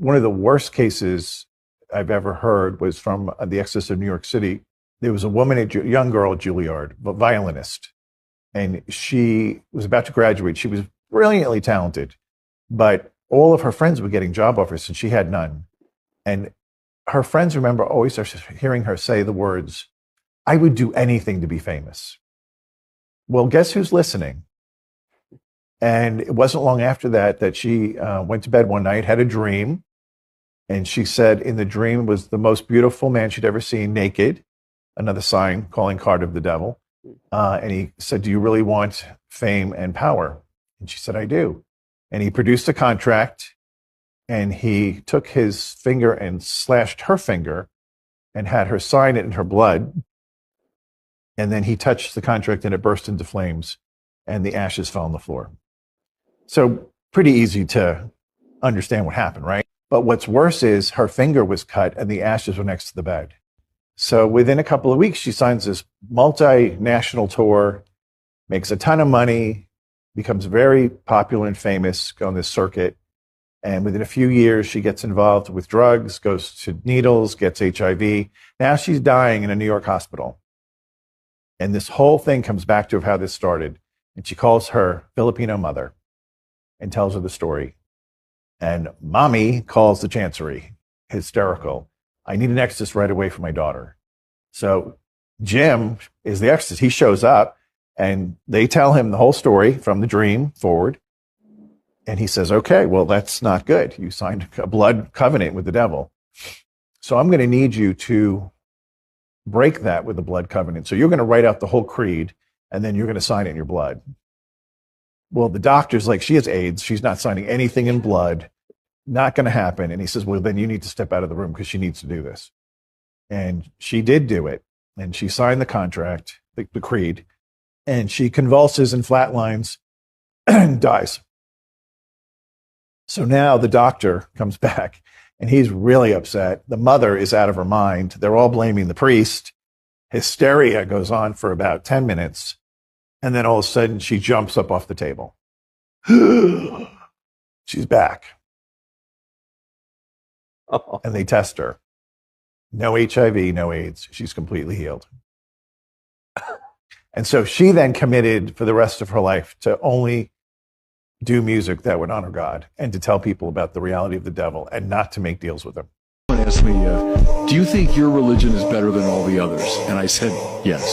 one of the worst cases I've ever heard was from the Exodus of New York City. There was a woman, a young girl at Juilliard, a violinist, and she was about to graduate. She was brilliantly talented, but all of her friends were getting job offers and she had none. And her friends remember always hearing her say the words, "I would do anything to be famous." Well, guess who's listening? And it wasn't long after that that she went to bed one night, had a dream, and she said in the dream was the most beautiful man she'd ever seen, naked, another sign, calling card of the devil. And he said, "Do you really want fame and power?" And she said, "I do." And he produced a contract, and he took his finger and slashed her finger and had her sign it in her blood. And then he touched the contract and it burst into flames and the ashes fell on the floor. So pretty easy to understand what happened, right? But what's worse is her finger was cut and the ashes were next to the bed. So within a couple of weeks, she signs this multinational tour, makes a ton of money, becomes very popular and famous on this circuit. And within a few years, she gets involved with drugs, goes to needles, gets HIV. Now she's dying in a New York hospital. And this whole thing comes back to how this started. And she calls her Filipino mother and tells her the story. And mommy calls the chancery, hysterical. "I need an exorcist right away for my daughter." So Jim is the exorcist. He shows up and they tell him the whole story from the dream forward. And he says, "Okay, well, that's not good. You signed a blood covenant with the devil. So I'm going to need you to break that with the blood covenant. So you're going to write out the whole creed and then you're going to sign it in your blood." Well, the doctor's like, "She has AIDS. She's not signing anything in blood. Not going to happen." And he says, "Well, then you need to step out of the room because she needs to do this." And she did do it. And she signed the contract, the creed, and she convulses and flatlines and dies. So now the doctor comes back and he's really upset. The mother is out of her mind. They're all blaming the priest. Hysteria goes on for about 10 minutes. And then all of a sudden she jumps up off the table. She's back. Oh. And they test her. No HIV, no AIDS. She's completely healed. And so she then committed for the rest of her life to only do music that would honor God and to tell people about the reality of the devil and not to make deals with him. Someone asked me, "Do you think your religion is better than all the others?" And I said, "Yes."